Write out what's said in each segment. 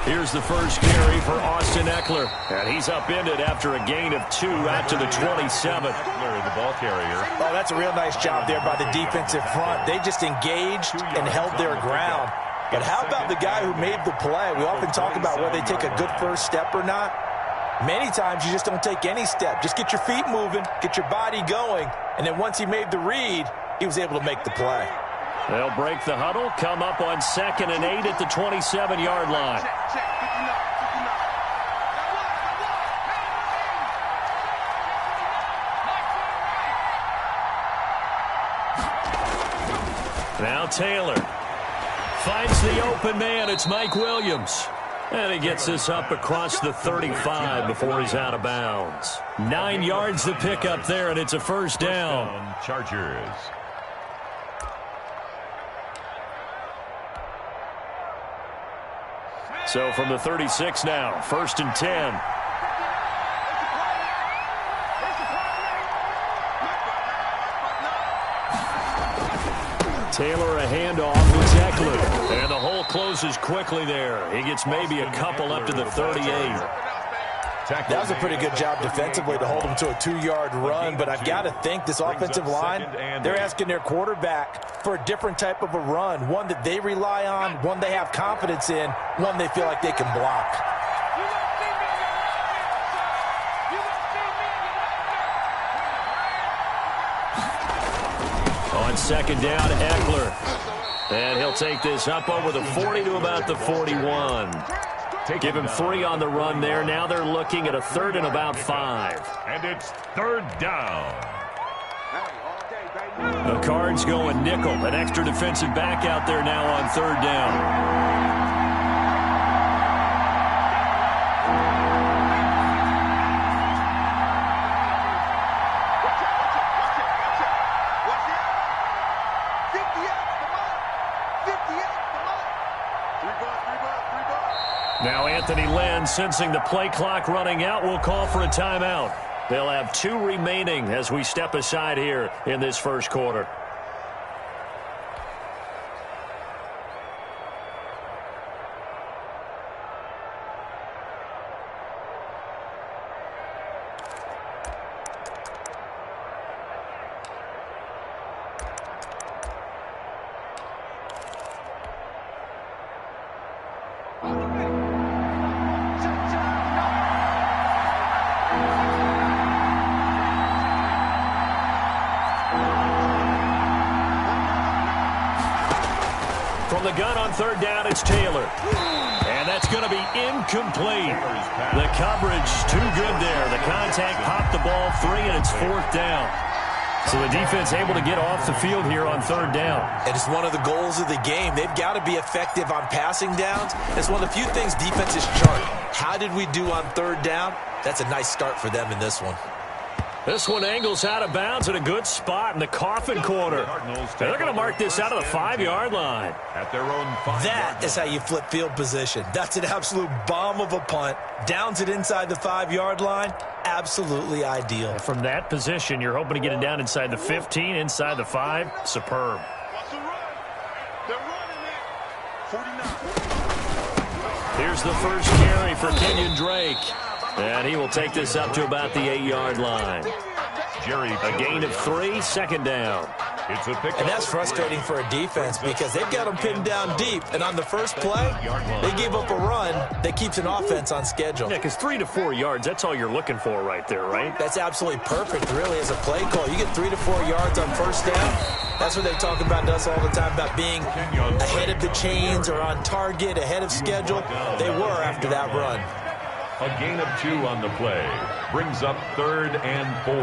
Here's the first carry for Austin Eckler. And he's upended after a gain of 2 out to the 27. Eckler, the ball carrier. Oh, that's a real nice job there by the defensive front. They just engaged and held their ground. But how about the guy who made the play? We often talk about whether they take a good first step or not. Many times you just don't take any step. Just get your feet moving, get your body going, and then once he made the read, he was able to make the play. They'll break the huddle, come up on 2nd and 8 at the 27-yard line. Now Taylor finds the open man. It's Mike Williams. And he gets this up across the 35 before he's out of bounds. 9 yards to pick up there, and it's a first down. Chargers. So from the 36 now, 1st and 10. Taylor a handoff to Eckler. And the hole closes quickly there. He gets maybe a couple up to the 38. That was a pretty good job defensively to hold him to a 2-yard run, but I've got to think this offensive line, they're asking their quarterback for a different type of a run, one that they rely on, one they have confidence in, one they feel like they can block. On 2nd down, Eckler. And he'll take this up over the 40 to about the 41. Give him 3 on the run there. Now they're looking at a 3rd and about 5. And it's 3rd down. The Cards going nickel. An extra defensive back out there now on 3rd down. Now Anthony Lynn, sensing the play clock running out, will call for a timeout. They'll have 2 remaining as we step aside here in this first quarter. From the gun on 3rd down, it's Taylor. And that's going to be incomplete. The coverage too good there. The contact popped the ball free, and it's 4th down. So the defense able to get off the field here on 3rd down. And it's one of the goals of the game. They've got to be effective on passing downs. It's one of the few things defenses chart. How did we do on 3rd down? That's a nice start for them in this one. This one angles out of bounds at a good spot in the coffin corner. They're going to mark this out of the 5-yard line. At their own 5-yard That is how you flip field position. That's an absolute bomb of a punt. Downs it inside the 5-yard line. Absolutely ideal. From that position, you're hoping to get it down inside the 15, inside the 5. Superb. Here's the first carry for Kenyon Drake. And he will take this up to about the 8-yard line. A gain of 3, 2nd down. It's a pick. And that's frustrating for a defense because they've got them pinned down deep. And on the first play, they gave up a run that keeps an offense on schedule. Yeah, because 3 to 4 yards, that's all you're looking for right there, right? That's absolutely perfect, really, as a play call. You get 3 to 4 yards on first down. That's what they talk about to us all the time, about being ahead of the chains or on target, ahead of schedule. They were after that run. A gain of 2 on the play. Brings up 3rd and 4.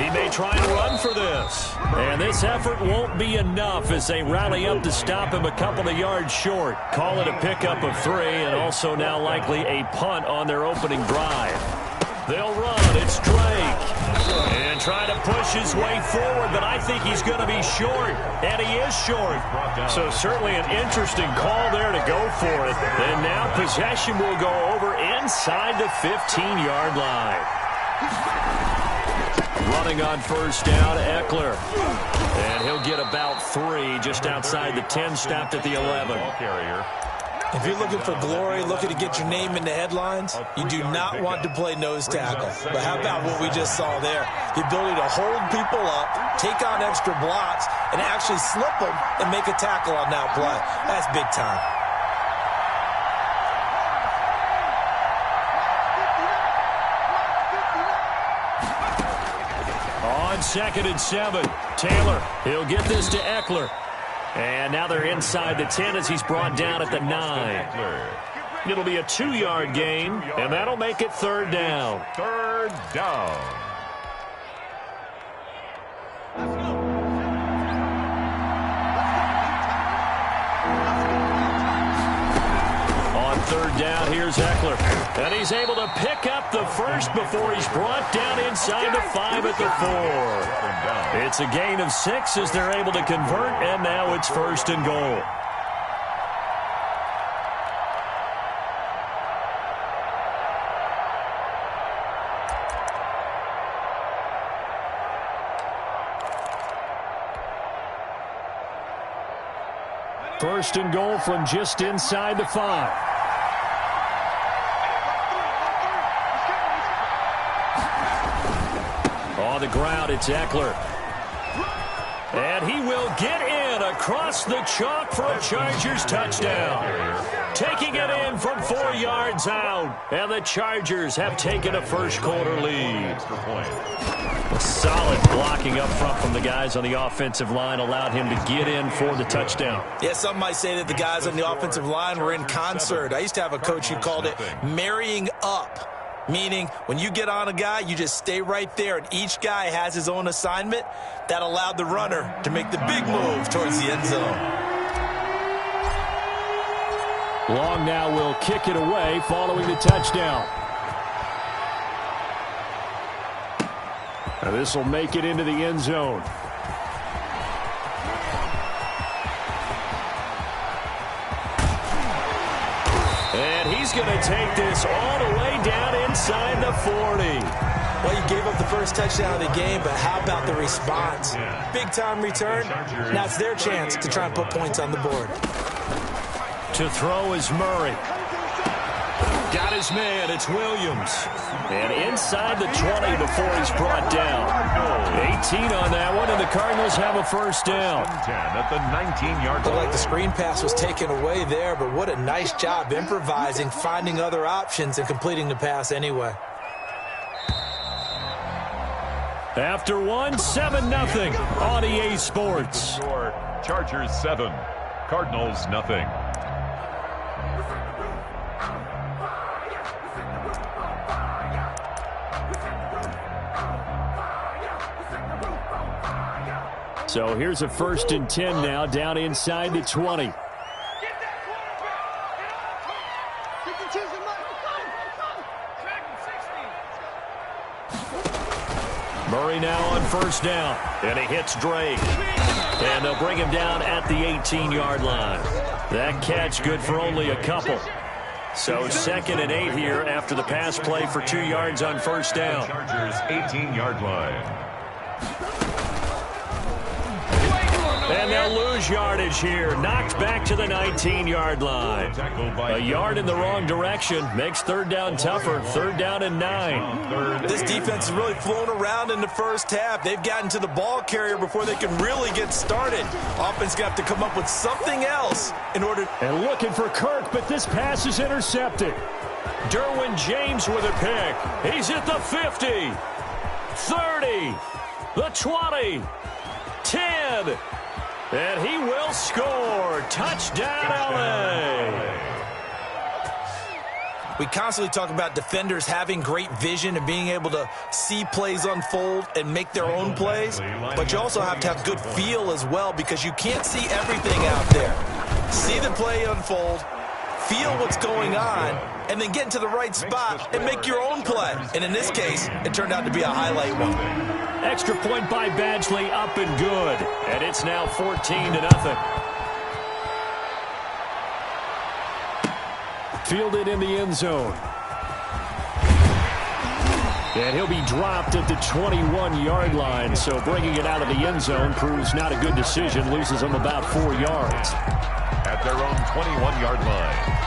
He may try and run for this. And this effort won't be enough as they rally up to stop him a couple of yards short. Call it a pickup of 3 and also now likely a punt on their opening drive. They'll run. It's Drake. And trying to push his way forward, but I think he's going to be short. And he is short. So certainly an interesting call there to go for it. And now possession will go over inside the 15-yard line. Running on first down, Eckler. And he'll get about 3 just outside the 10, stopped at the 11. If you're looking for glory, looking to get your name in the headlines, you do not want to play nose tackle. But how about what we just saw there? The ability to hold people up, take on extra blocks, and actually slip them and make a tackle on that play. That's big time. On 2nd and 7, Taylor, he'll get this to Eckler. And now they're inside the 10 as he's brought down at the 9. It'll be a 2-yard gain, and that'll make it 3rd down. 3rd down. On 3rd down, here's Eckler. And he's able to pick up the first before he's brought down inside the 5 at the 4. It's a gain of 6 as they're able to convert, and now it's 1st and goal. First and goal from just inside the 5. On the ground, it's Eckler. And he will get in across the chalk for a Chargers touchdown. Taking it in from 4 yards out. And the Chargers have taken a first-quarter lead. Solid blocking up front from the guys on the offensive line allowed him to get in for the touchdown. Yeah, some might say that the guys on the offensive line were in concert. I used to have a coach who called it marrying up. Meaning, when you get on a guy, you just stay right there, and each guy has his own assignment. That allowed the runner to make the big move towards the end zone. Long now will kick it away following the touchdown. Now this will make it into the end zone. And he's going to take this all the way down inside the 40. Well, you gave up the first touchdown of the game, but how about the response? Big-time return. Now it's their chance to try and put points on the board. To throw is Murray. Got his man. It's Williams. And inside the 20 before he's brought down. 18 on that one, and the Cardinals have a first down. 10 at the 19-yard line. Looked like the screen pass was taken away there, but what a nice job improvising, finding other options, and completing the pass anyway. After one, 7-0 on EA Sports. Chargers 7, Cardinals nothing. So here's a 1st and 10 now down inside the 20. Murray now on first down, and he hits Drake. And they'll bring him down at the 18-yard line. That catch good for only a couple. So 2nd and 8 here after the pass play for 2 yards on first down. Chargers 18-yard line. And they'll lose yardage here. Knocked back to the 19-yard line. A yard in the wrong direction makes 3rd down tougher. 3rd down and 9. This defense has really flown around in the first half. They've gotten to the ball carrier before they can really get started. Offense got to come up with something else in order. And looking for Kirk, but this pass is intercepted. Derwin James with a pick. He's at the 50, 30, the 20, 10. And he will score. Touchdown, LA. We constantly talk about defenders having great vision and being able to see plays unfold and make their own plays. But you also have to have good feel as well because you can't see everything out there. See the play unfold, feel what's going on, and then get into the right spot and make your own play. And in this case, it turned out to be a highlight one. Extra point by Badgley, up and good. And it's now 14-0. Fielded in the end zone. And he'll be dropped at the 21-yard line. So bringing it out of the end zone proves not a good decision. Loses them about 4 yards. At their own 21-yard line.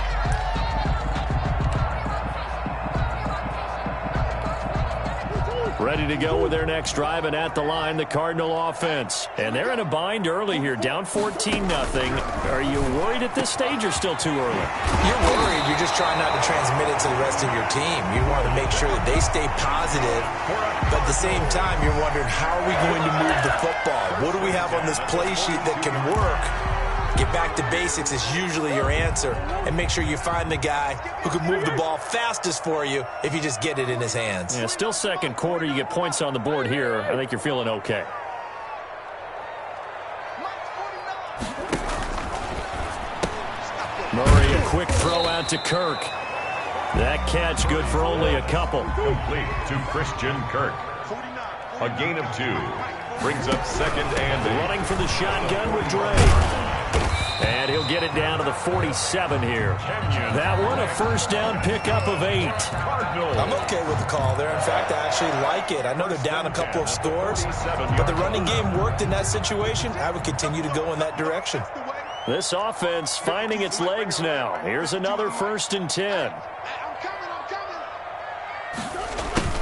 Ready to go with their next drive, and at the line, the Cardinal offense. And they're in a bind early here, down 14-0. Are you worried at this stage or still too early? You're worried. You're just trying not to transmit it to the rest of your team. You want to make sure that they stay positive, but at the same time, you're wondering, how are we going to move the football? What do we have on this play sheet that can work? Get back to basics is usually your answer, and make sure you find the guy who can move the ball fastest for you if you just get it in his hands. Yeah, still second quarter. You get points on the board here. I think you're feeling okay. Murray, a quick throw out to Kirk. That catch good for only a couple. Complete to Christian Kirk. A gain of 2. Brings up second and 8. Running for the shotgun with Dre. And he'll get it down to the 47 here. That one, a first down pickup of 8. I'm okay with the call there. In fact, I actually like it. I know they're down a couple of scores, but the running game worked in that situation. I would continue to go in that direction. This offense finding its legs now. Here's another 1st and 10.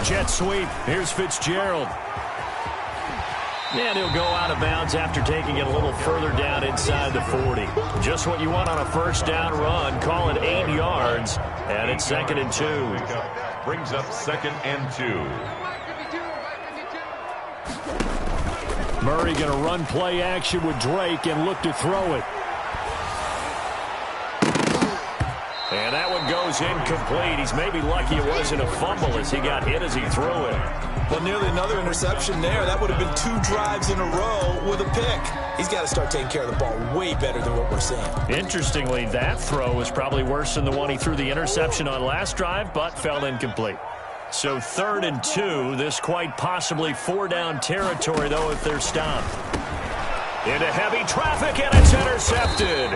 Jet sweep. Here's Fitzgerald. And he'll go out of bounds after taking it a little further down inside the 40. Just what you want on a first down run. Call it 8 yards. And it's 2nd and 2. Brings up 2nd and 2. Murray going to run play action with Drake and look to throw it. And that one goes incomplete. He's maybe lucky it wasn't a fumble as he got hit as he threw it. Well, nearly another interception there. That would have been 2 drives in a row with a pick. He's got to start taking care of the ball way better than what we're seeing. Interestingly, that throw was probably worse than the one he threw the interception on last drive, but fell incomplete. So 3rd and 2. This quite possibly 4-down territory, though, if they're stopped. Into heavy traffic, and it's intercepted.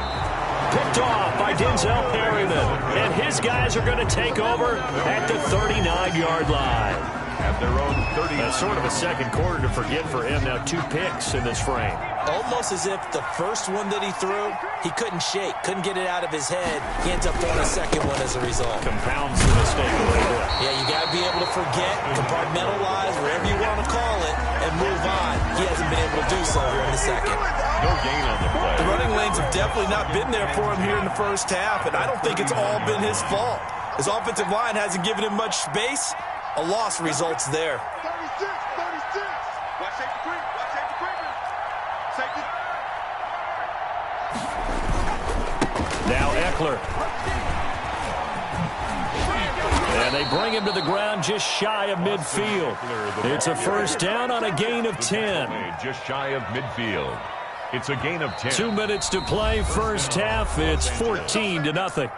Picked off by Denzel Perryman. And his guys are going to take over at the 39-yard line. At their own 30. That's sort of a second quarter to forget for him. Now 2 picks in this frame. Almost as if the first one that he threw, he couldn't shake, couldn't get it out of his head. He ends up throwing a second one as a result. Compounds the mistake a little bit. Yeah, you got to be able to forget, compartmentalize, whatever you want to call it, and move on. He hasn't been able to do so here in the second. No gain on the play. The running lanes have definitely not been there for him here in the first half, and I don't think it's all been his fault. His offensive line hasn't given him much space. A loss results there. 36. Watch safety creep. Safety. Now Eckler. And they bring him to the ground just shy of midfield. It's a first down on a gain of 10. Just shy of midfield. It's a gain of 10. 2 minutes to play, first half. It's 14-0.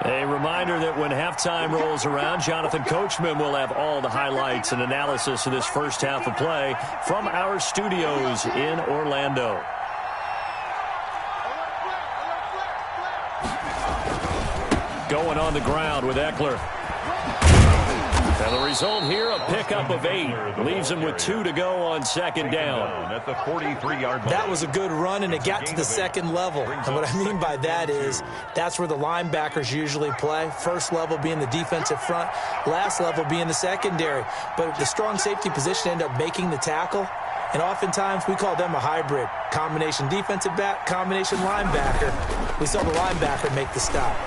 A reminder that when halftime rolls around, Jonathan Coachman will have all the highlights and analysis of this first half of play from our studios in Orlando. Going on the ground with Eckler. And the result here, a pickup of 8. Leaves him with 2 to go on 2nd down. At the 43-yard line. That was a good run, and it got to the second level. And what I mean by that is that's where the linebackers usually play. First level being the defensive front, last level being the secondary. But the strong safety position ended up making the tackle. And oftentimes we call them a hybrid. Combination defensive back, combination linebacker. We saw the linebacker make the stop.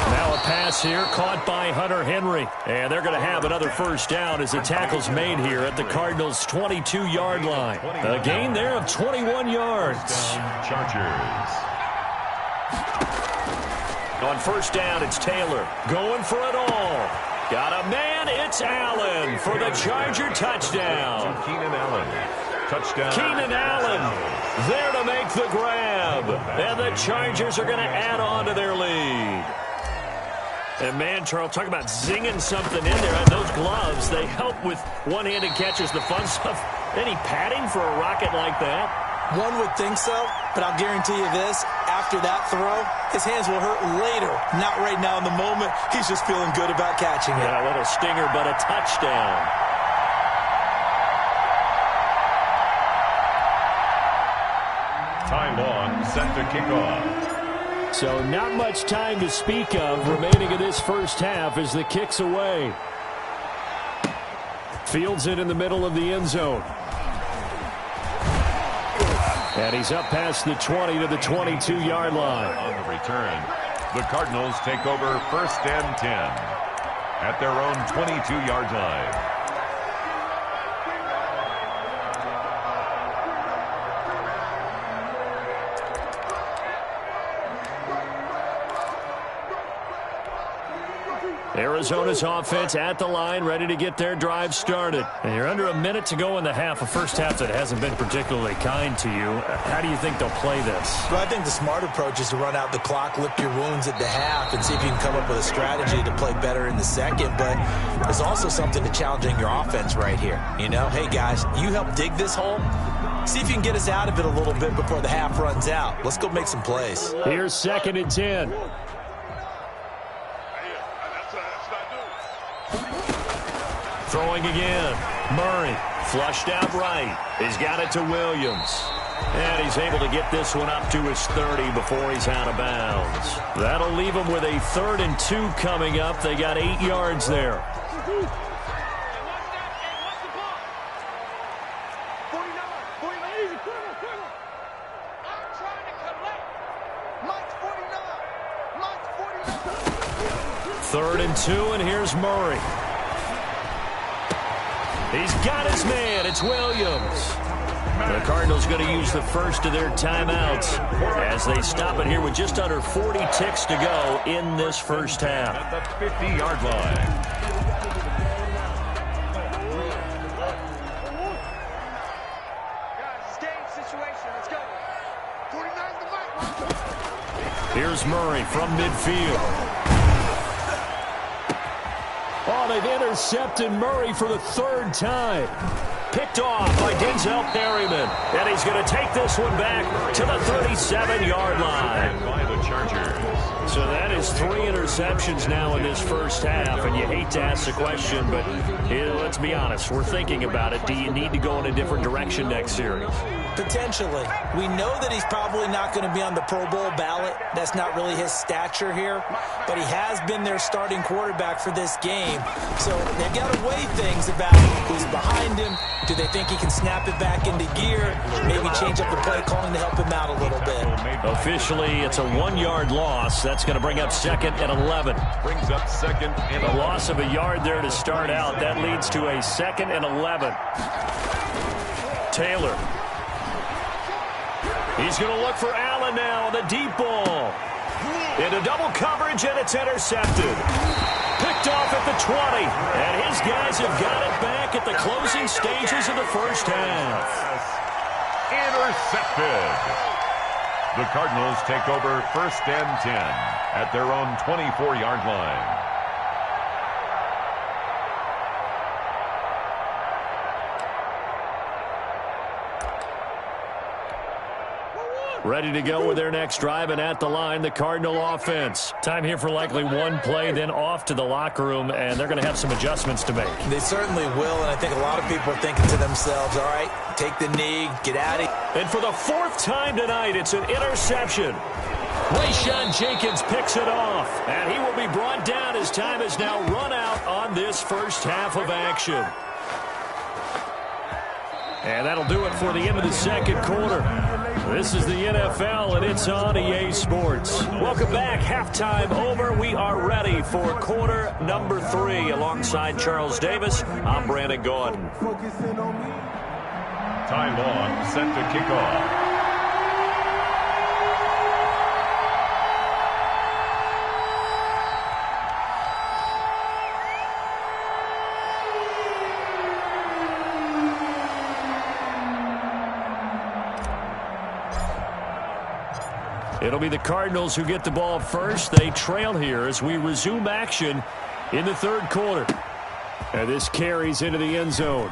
Now a pass here caught by Hunter Henry. And they're going to have another first down as the tackle's made here at the Cardinals' 22-yard line. A gain there of 21 yards. Chargers. On first down, it's Taylor going for it all. Got a man, it's Allen for the Charger touchdown. Keenan Allen. Touchdown. Keenan Allen there to make the grab. And the Chargers are going to add on to their lead. And man, Charles, talk about zinging something in there. And those gloves, they help with one-handed catches, the fun stuff. Any padding for a rocket like that? One would think so, but I'll guarantee you this. After after that throw, his hands will hurt later, not right now in the moment. He's just feeling good about catching it. Yeah, a little stinger, but a touchdown. Ty Long set to kick off. So not much time to speak of remaining in this first half as the kick's away. Fields it in the middle of the end zone. And he's up past the 20 to the 22-yard line. On the return, the Cardinals take over 1st and 10 at their own 22-yard line. Arizona's offense at the line, ready to get their drive started. And you're under a minute to go in the half, a first half that hasn't been particularly kind to you. How do you think they'll play this? Well, I think the smart approach is to run out the clock, lick your wounds at the half, and see if you can come up with a strategy to play better in the second. But there's also something to challenging your offense right here. You know, hey, guys, you help dig this hole. See if you can get us out of it a little bit before the half runs out. Let's go make some plays. Here's 2nd and 10. Throwing again. Murray flushed out right. He's got it to Williams. And he's able to get this one up to his 30 before he's out of bounds. That'll leave him with a 3rd and 2 coming up. They got 8 yards there. Third and 2, and here's Murray. He's got his man. It's Williams. The Cardinals going to use the first of their timeouts as they stop it here with just under 40 ticks to go in this first half. At the 50-yard line. Here's Murray from midfield. Oh, they've intercepted Murray for the 3rd time. Picked off by Denzel Perryman. And he's going to take this one back to the 37-yard line. By the Chargers. So that is 3 interceptions now in this first half. And you hate to ask the question, but let's be honest. We're thinking about it. Do you need to go in a different direction next series? Potentially. We know that he's probably not going to be on the Pro Bowl ballot. That's not really his stature here. But he has been their starting quarterback for this game. So they've got to weigh things about who's behind him. Do they think he can snap it back into gear? Maybe change up the play calling to help him out a little bit. Officially, it's a 1-yard loss. That's going to bring up 2nd and 11. Brings up 2nd and 11. A loss of a yard there to start out. That leads to a 2nd and 11. Taylor. He's going to look for Allen now on the deep ball. Into double coverage, and it's intercepted. Picked off at the 20. And his guys have got it back at the closing stages of the first half. Intercepted. The Cardinals take over 1st and 10 at their own 24-yard line. Ready to go with their next drive, and at the line, the Cardinal offense. Time here for likely one play, then off to the locker room, and they're going to have some adjustments to make. They certainly will, and I think a lot of people are thinking to themselves, all right, take the knee, get out of here. And for the 4th time tonight, it's an interception. Rayshawn Jenkins picks it off, and he will be brought down as time has now run out on this first half of action. And that'll do it for the end of the 2nd quarter. This is the NFL, and it's on EA Sports. Welcome back. Halftime over. We are ready for quarter number 3. Alongside Charles Davis, I'm Brandon Gordon. Ty Long set to kick off. It'll be the Cardinals who get the ball first. They trail here as we resume action in the 3rd quarter. And this carries into the end zone.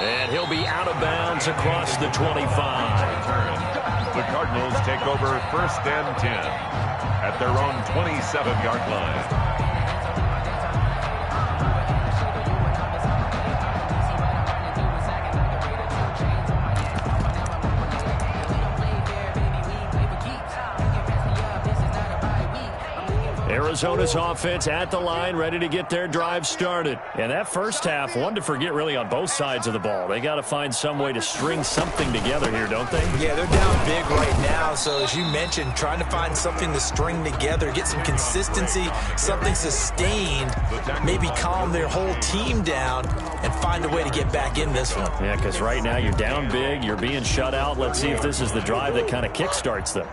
And he'll be out of bounds across the 25. The Cardinals take over 1st and 10 at their own 27-yard line. Arizona's offense at the line, ready to get their drive started. And that first half, one to forget really on both sides of the ball. They got to find some way to string something together here, don't they? Yeah, they're down big right now. So as you mentioned, trying to find something to string together, get some consistency, something sustained, maybe calm their whole team down and find a way to get back in this one. Yeah, because right now you're down big, you're being shut out. Let's see if this is the drive that kind of kickstarts them.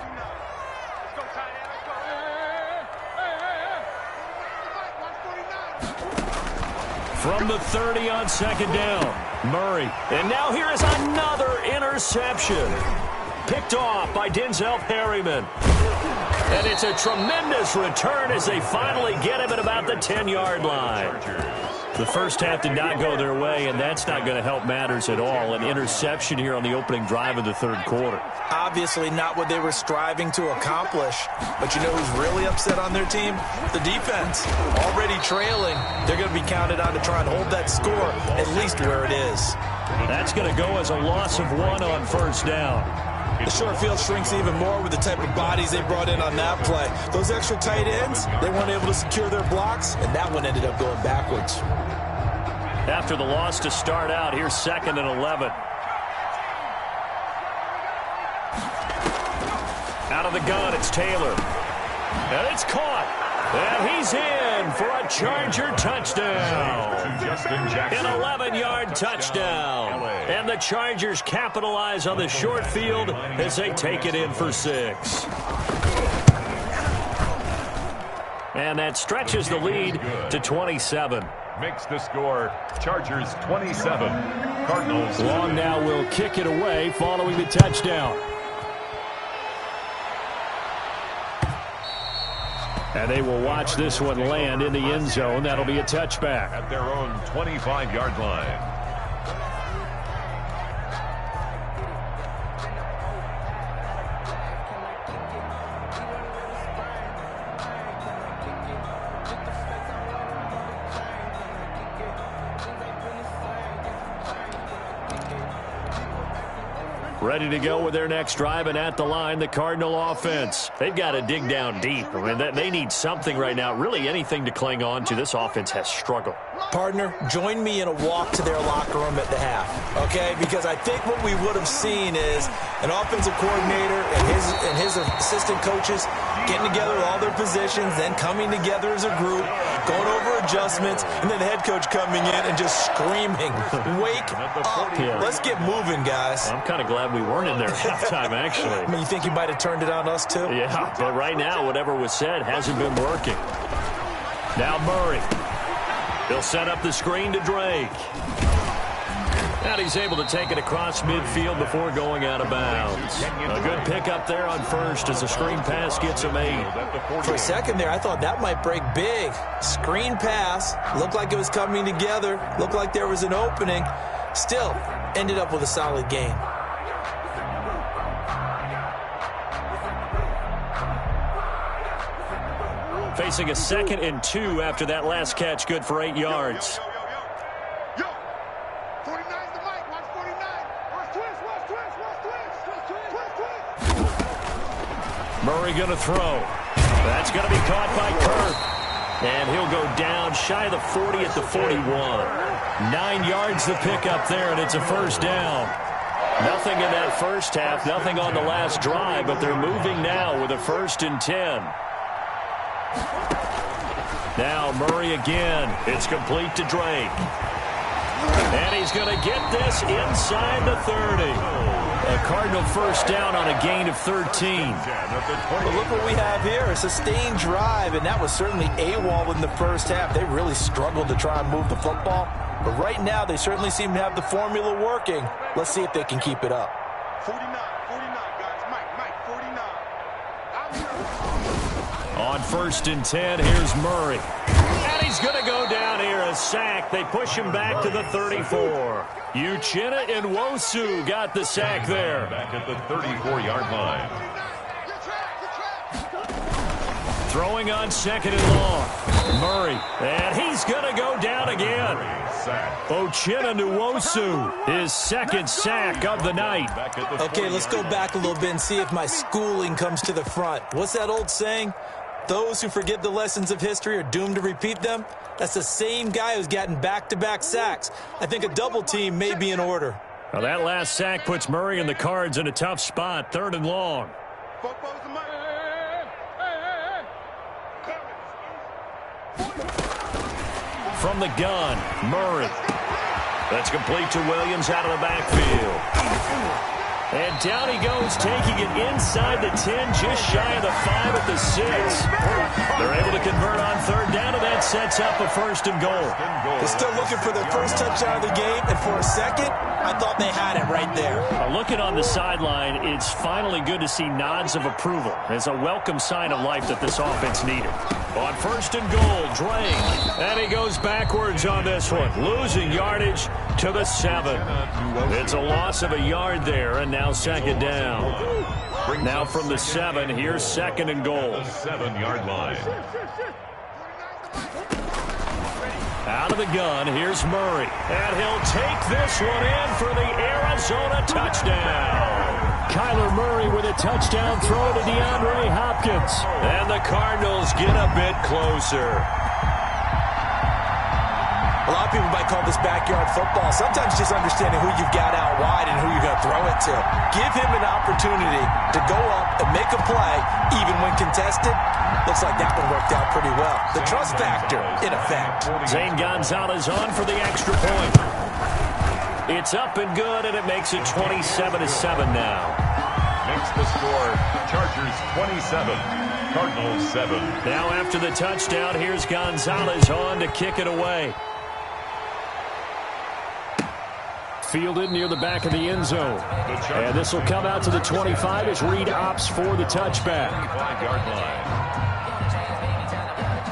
From the 30 on 2nd down, Murray. And now here is another interception. Picked off by Denzel Perryman. And it's a tremendous return as they finally get him at about the 10-yard line. The first half did not go their way, and that's not going to help matters at all. An interception here on the opening drive of the 3rd quarter. Obviously not what they were striving to accomplish. But you know who's really upset on their team? The defense. Already trailing. They're going to be counted on to try and hold that score at least where it is. That's going to go as a loss of 1 on 1st down. The short field shrinks even more with the type of bodies they brought in on that play. Those extra tight ends, they weren't able to secure their blocks, and that one ended up going backwards. After the loss to start out, here's 2nd and 11. Out of the gun, it's Taylor. And it's caught. And he's in for a Charger touchdown. An 11-yard touchdown. And the Chargers capitalize on the short field as they take it in for 6. And that stretches the lead to 27. Makes the score Chargers 27, Cardinals. Long now will kick it away following the touchdown. And they will watch this one land in the end zone. That'll be a touchback. At their own 25-yard line. Ready to go with their next drive, and at the line, the Cardinal offense. They've got to dig down deep. I mean, they need something right now, really anything to cling on to. This offense has struggled. Partner, join me in a walk to their locker room at the half, okay? Because I think what we would have seen is an offensive coordinator and his assistant coaches getting together all their positions, then coming together as a group, going over adjustments, and then the head coach coming in and just screaming, wake up. Yeah. Let's get moving, guys. I'm kind of glad we weren't in there at halftime, actually. I mean, you think you might have turned it on us, too? Yeah, but right now, whatever was said hasn't been working. Now Murray. He'll set up the screen to Drake. And he's able to take it across midfield before going out of bounds. A good pickup there on first as the screen pass gets him 8. For a second there, I thought that might break big. Screen pass. Looked like it was coming together. Looked like there was an opening. Still, ended up with a solid gain. Facing a 2nd and 2 after that last catch, good for 8 yards. Yo, 49's the mic. Watch 49. Watch twist. Murray going to throw. That's going to be caught by Kirk. And he'll go down shy of the 40 at the 41. 9 yards the pickup there, and it's a first down. Nothing in that first half, nothing on the last drive, but they're moving now with a 1st and 10. Now Murray again. It's complete to Drake. And he's going to get this inside the 30. A Cardinal first down on a gain of 13. But look what we have here. A sustained drive, and that was certainly AWOL in the first half. They really struggled to try and move the football. But right now, they certainly seem to have the formula working. Let's see if they can keep it up. 49, guys. Mike, 49. I'm here. On 1st and 10, here's Murray. And he's going to go down here, a sack. They push him back to the 34. Uchenna and Nwosu got the sack there. Back at the 34-yard line. Throwing on 2nd and long. Murray, and he's going to go down again. Uchenna Nwosu, his 2nd sack of the night. Okay, let's go back a little bit and see if my schooling comes to the front. What's that old saying? Those who forget the lessons of history are doomed to repeat them. That's the same guy who's gotten back-to-back sacks. I think a double team may be in order. Now that last sack puts Murray and the Cards in a tough spot, 3rd and long. From the gun, Murray. That's complete to Williams out of the backfield. And down he goes, taking it inside the 10, just shy of the 5 at the 6. They're able to convert on 3rd down, and that sets up a 1st and goal. They're still looking for their first touchdown of the game, and for a second, I thought they had it right there. Looking on the sideline, it's finally good to see nods of approval. It's a welcome sign of life that this offense needed. On 1st and goal, Drake. And he goes backwards on this one, losing yardage to the 7. It's a loss of a yard there, and now 2nd down. Now from the 7, here's 2nd and goal. The 7-yard line. Out of the gun, here's Murray. And he'll take this one in for the Arizona touchdown. Kyler Murray with a touchdown throw to DeAndre Hopkins. And the Cardinals get a bit closer. A lot of people might call this backyard football. Sometimes just understanding who you've got out wide and who you're going to throw it to. Give him an opportunity to go up and make a play, even when contested. Looks like that one worked out pretty well. The trust factor, in effect. Zane Gonzalez on for the extra point. It's up and good, and it makes it 27-7 now. Makes the score Chargers 27, Cardinals 7. Now after the touchdown, here's Gonzalez on to kick it away. Fielded near the back of the end zone. And this will come out to the 25 as Reed opts for the touchback. 25-yard line.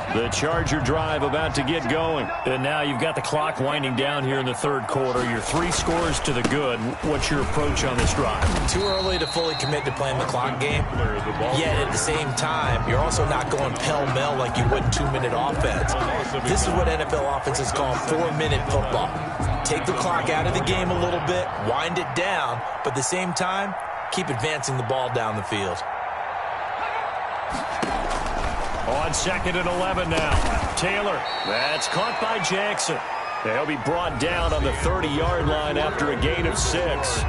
The Charger drive about to get going. And now you've got the clock winding down here in the 3rd quarter. Your 3 scores to the good. What's your approach on this drive? Too early to fully commit to playing the clock game. Yet at the same time, you're also not going pell-mell like you would in 2-minute offense. This is what NFL offenses call 4-minute football. Take the clock out of the game a little bit, wind it down, but at the same time, keep advancing the ball down the field. On 2nd and 11 now. Taylor. That's caught by Jackson. They'll be brought down on the 30-yard line after a gain of 6.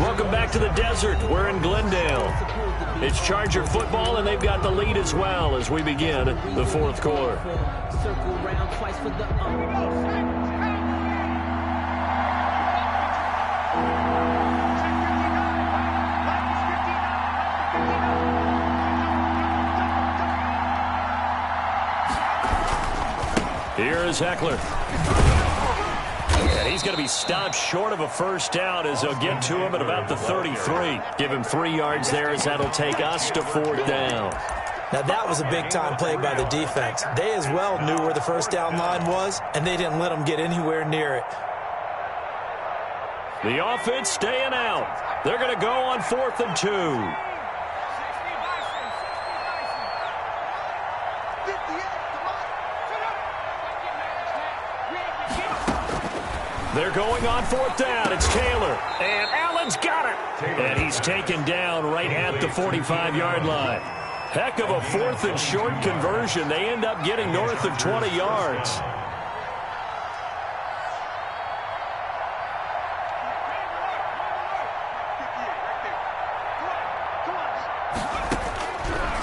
Welcome back to the desert. We're in Glendale. It's Charger football, and they've got the lead as well as we begin the 4th quarter. Here is Heckler. And he's going to be stopped short of a 1st down as they'll get to him at about the 33. Give him 3 yards there as that'll take us to 4th down. Now that was a big-time play by the defense. They as well knew where the 1st down line was, and they didn't let them get anywhere near it. The offense staying out. They're going to go on 4th and 2. They're going on 4th down. It's Taylor. And Allen's got it. And he's taken down right at the 45-yard line. Heck of a 4th and short conversion. They end up getting north of 20 yards.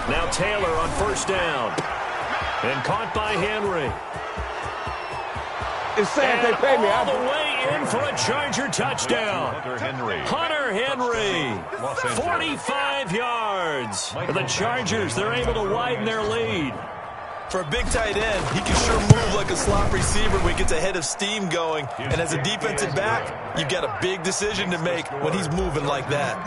Now Taylor on 1st down. And caught by Henry. It's sad they pay me. All the way in for a Charger touchdown. Hunter Henry. 45 yards. The Chargers, they're able to widen their lead. For a big tight end, he can sure move like a slot receiver when he gets a head of steam going. And as a defensive back, you've got a big decision to make when he's moving like that.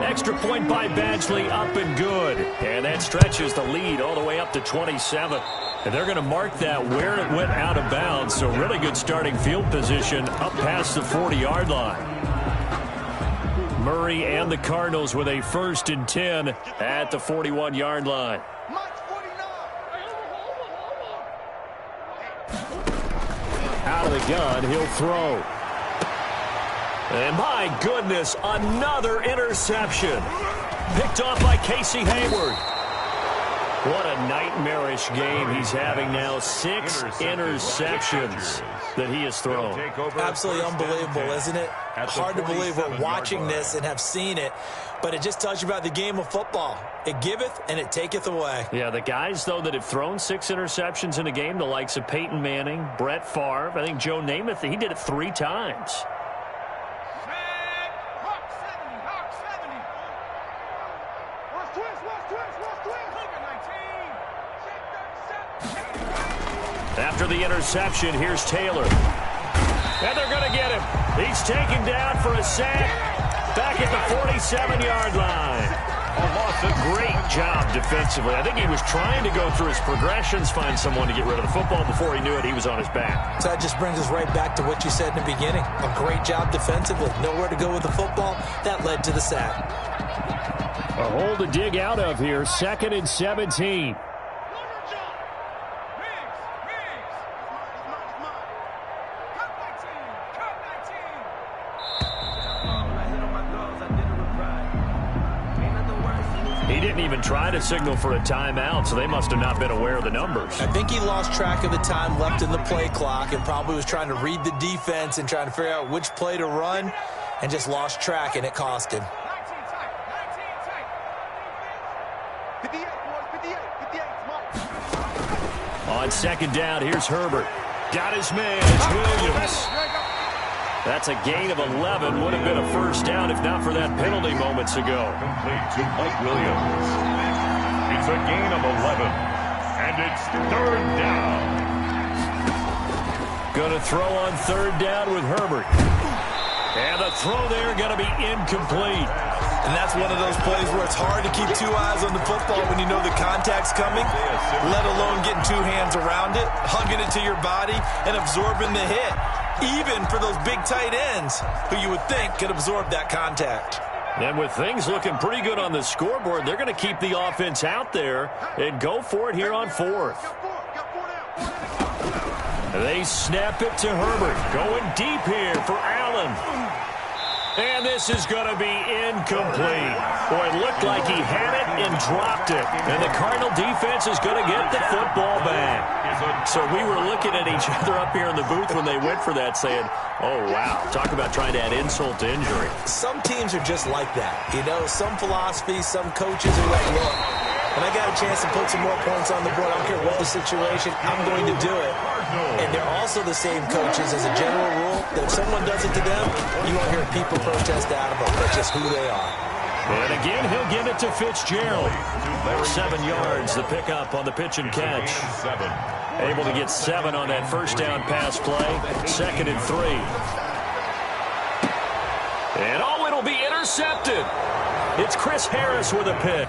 Extra point by Badgley, up and good. And that's stretches the lead all the way up to 27. And they're going to mark that where it went out of bounds. So really good starting field position up past the 40-yard line. Murray and the Cardinals with a 1st and 10 at the 41-yard line. Out of the gun, he'll throw. And my goodness, another interception. Picked off by Casey Hayward. What a nightmarish game he's having now. 6 interceptions that he has thrown. Absolutely unbelievable, isn't it? Hard to believe we're watching this and have seen it, but it just tells you about the game of football. It giveth and it taketh away. Yeah, the guys, though, that have thrown 6 interceptions in a game, the likes of Peyton Manning, Brett Favre, I think Joe Namath, he did it 3 times. After the interception, here's Taylor. And they're going to get him. He's taken down for a sack back at the 47-yard line. A great job defensively. I think he was trying to go through his progressions, find someone to get rid of the football. Before he knew it, he was on his back. So that just brings us right back to what you said in the beginning. A great job defensively. Nowhere to go with the football. That led to the sack. A hole to dig out of here. 2nd and 17. He didn't even try to signal for a timeout, so they must have not been aware of the numbers. I think he lost track of the time left in the play clock and probably was trying to read the defense and trying to figure out which play to run and just lost track, and it cost him. 58, boys, 58, 58. On 2nd down, here's Herbert. Got his man. It's Williams. That's a gain of 11. Would have been a 1st down if not for that penalty moments ago. Complete to Mike Williams. It's a gain of 11. And it's 3rd down. Going to throw on 3rd down with Herbert. And the throw there going to be incomplete. And that's one of those plays where it's hard to keep 2 eyes on the football when you know the contact's coming, let alone getting 2 hands around it, hugging it to your body, and absorbing the hit. Even for those big tight ends who you would think could absorb that contact. And with things looking pretty good on the scoreboard, they're going to keep the offense out there and go for it here on 4th. They snap it to Herbert. Going deep here for Allen. And this is going to be incomplete. Boy, it looked like he had it and dropped it. And the Cardinal defense is going to get the football back. So we were looking at each other up here in the booth when they went for that saying, oh, wow, talk about trying to add insult to injury. Some teams are just like that. You know, some philosophies, some coaches are like, look, when I got a chance to put some more points on the board, I don't care what the situation, I'm going to do it. And they're also the same coaches as a general rule that if someone does it to them, you won't hear people protest out of them. That's just who they are. And again, he'll give it to Fitzgerald. 7 yards, the pickup on the pitch and catch. Able to get 7 on that 1st down pass play. 2nd and 3. And oh, it'll be intercepted. It's Chris Harris with a pick.